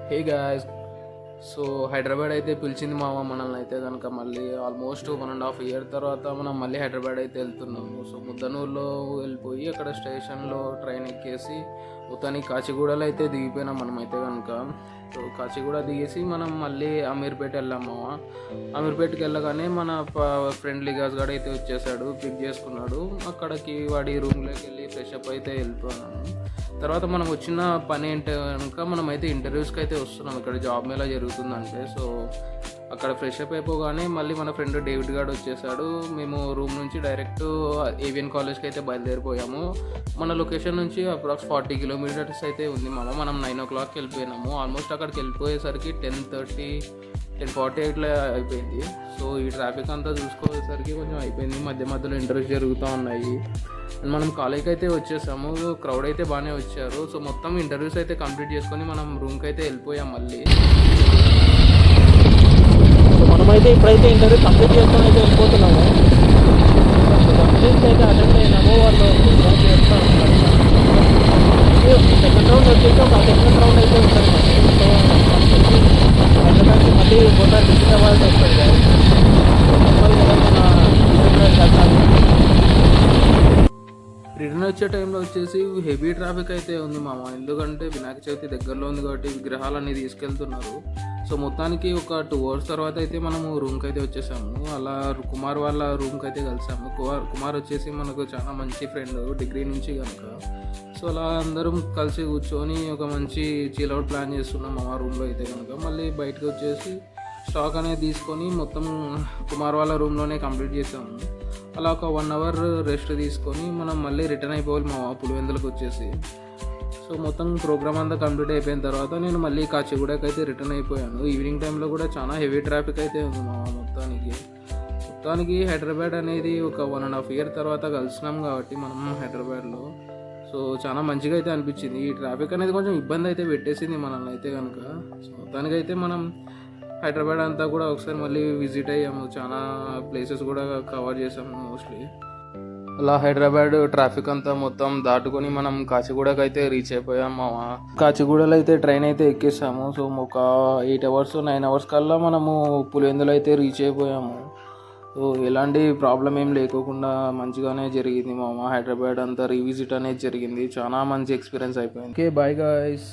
Hey guys, so Hyderabad అయితే పిలిచింది మామ మనల్ని అయితే కనుక మళ్ళీ ఆల్మోస్ట్ 1.5 year తర్వాత మనం మళ్ళీ హైదరాబాద్ అయితే వెళ్తున్నాము. సో ముద్దనూరులో వెళ్ళిపోయి అక్కడ స్టేషన్లో ట్రైన్ ఎక్కేసి మొత్తానికి కాచిగూడలో అయితే దిగిపోయినాం మనమైతే కనుక. సో కాచిగూడ దిగేసి మనం మళ్ళీ అమీర్పేట వెళ్ళాము మామ. అమీర్పేటకి వెళ్ళగానే మన ఫ్రెండ్ లిగాస్ గాడు అయితే వచ్చేసాడు, పిక్ చేసుకున్నాడు. అక్కడికి వాడి రూమ్లోకి వెళ్ళి ఫ్రెష్ అప్ అయితే వెళ్ళిపోయాము. తర్వాత మనం వచ్చిన పని ఏంటి కనుక మనమైతే ఇంటర్వ్యూస్కి అయితే వస్తున్నాం. ఇక్కడ జాబ్ మేళా జరుగుతుందంటే సో అక్కడ ఫ్రెష్ అప్ అయిపోగానే మళ్ళీ మన ఫ్రెండ్ డేవిడ్ గార్డ్ వచ్చేసాడు. మేము రూమ్ నుంచి డైరెక్ట్ ఏవిఎన్ కాలేజ్కి అయితే బయలుదేరిపోయాము. మన లొకేషన్ నుంచి అప్రాక్స్ 40 kilometers అయితే ఉంది మామ. మనం 9 o'clock వెళ్ళిపోయినాము. ఆల్మోస్ట్ అక్కడికి వెళ్ళిపోయేసరికి 10:40 అయిపోయింది. సో ఈ ట్రాఫిక్ అంతా చూసుకోయేసరికి కొంచెం అయిపోయింది. మధ్యలో ఇంటర్వ్యూస్ జరుగుతూ ఉన్నాయి. మనం కాలేజ్కి అయితే వచ్చేసాము. క్రౌడ్ అయితే బాగానే వచ్చారు. సో మొత్తం ఇంటర్వ్యూస్ అయితే కంప్లీట్ చేసుకొని మనం రూమ్కి అయితే వెళ్ళిపోయాం మళ్ళీ. సో మనమైతే ఇప్పుడైతే ఇంటర్వ్యూ కంప్లీట్ చేసుకొని అయితే వెళ్ళిపోతున్నాము. అయితే అటెండ్ అయినాము. వాళ్ళు చేస్తాను సెకండ్ రౌండ్ వచ్చేసి ఒక సెకండ్ రౌండ్ అయితే ఉంటుంది. సో వెళ్ళడానికి మళ్ళీ కూడా రిజిట్ అవ్వాల్సి వస్తుంది. రిటర్న్ వచ్చే టైంలో వచ్చేసి హెవీ ట్రాఫిక్ అయితే ఉంది మామ. ఎందుకంటే వినాయక చవితి దగ్గరలో ఉంది కాబట్టి విగ్రహాలన్నీ తీసుకెళ్తున్నారు. సో మొత్తానికి ఒక 2 hours తర్వాత అయితే మనము రూమ్కి అయితే వచ్చేసాము. అలా కుమార్ వాళ్ళ రూమ్కి అయితే కలిసాము. కుమార్ వచ్చేసి మనకు చాలా మంచి ఫ్రెండ్ డిగ్రీ నుంచి కనుక. సో అలా అందరం కలిసి కూర్చొని ఒక మంచి చిల్అవుట్ ప్లాన్ చేస్తున్నాం మా రూమ్లో అయితే కనుక. మళ్ళీ బయటకు వచ్చేసి స్టాక్ అనేది తీసుకొని మొత్తం కుమార్ వాళ్ళ రూమ్లోనే కంప్లీట్ చేసాము. అలా ఒక 1 hour రెస్ట్ తీసుకొని మనం మళ్ళీ రిటర్న్ అయిపోవాలి మా పులివెందులకు వచ్చేసి. సో మొత్తం ప్రోగ్రామ్ అంతా కంప్లీట్ అయిపోయిన తర్వాత నేను మళ్ళీ కాచిగూడకి అయితే రిటర్న్ అయిపోయాను. ఈవినింగ్ టైంలో కూడా చాలా హెవీ ట్రాఫిక్ అయితే ఉంది మా మొత్తానికి హైదరాబాద్ అనేది ఒక 1.5 year తర్వాత కలిసినాం కాబట్టి మనం హైదరాబాద్లో. సో చాలా మంచిగా అయితే అనిపించింది. ఈ ట్రాఫిక్ అనేది కొంచెం ఇబ్బంది అయితే పెట్టేసింది మనల్ని అయితే కనుక. సో మొత్తానికైతే మనం హైదరాబాద్ అంతా కూడా ఒకసారి మళ్ళీ విజిట్ అయ్యాము. చాలా ప్లేసెస్ కూడా కవర్ చేసాము మోస్ట్లీ. అలా హైదరాబాద్ ట్రాఫిక్ అంతా మొత్తం దాటుకొని మనం కాచిగూడకి అయితే రీచ్ అయిపోయాం మామ. కాచిగూడలో అయితే ట్రైన్ అయితే ఎక్కేసాము. సో ఒక 8 hours 9 hours కల్లా మనము పులివెందులు అయితే రీచ్ అయిపోయాము. సో ఎలాంటి ప్రాబ్లం ఏం లేకోకుండా మంచిగానే జరిగింది మామ. హైదరాబాద్ అంతా రీవిజిట్ అనేది జరిగింది. చాలా మంచి ఎక్స్పీరియన్స్ అయిపోయింది. Okay, bye guys.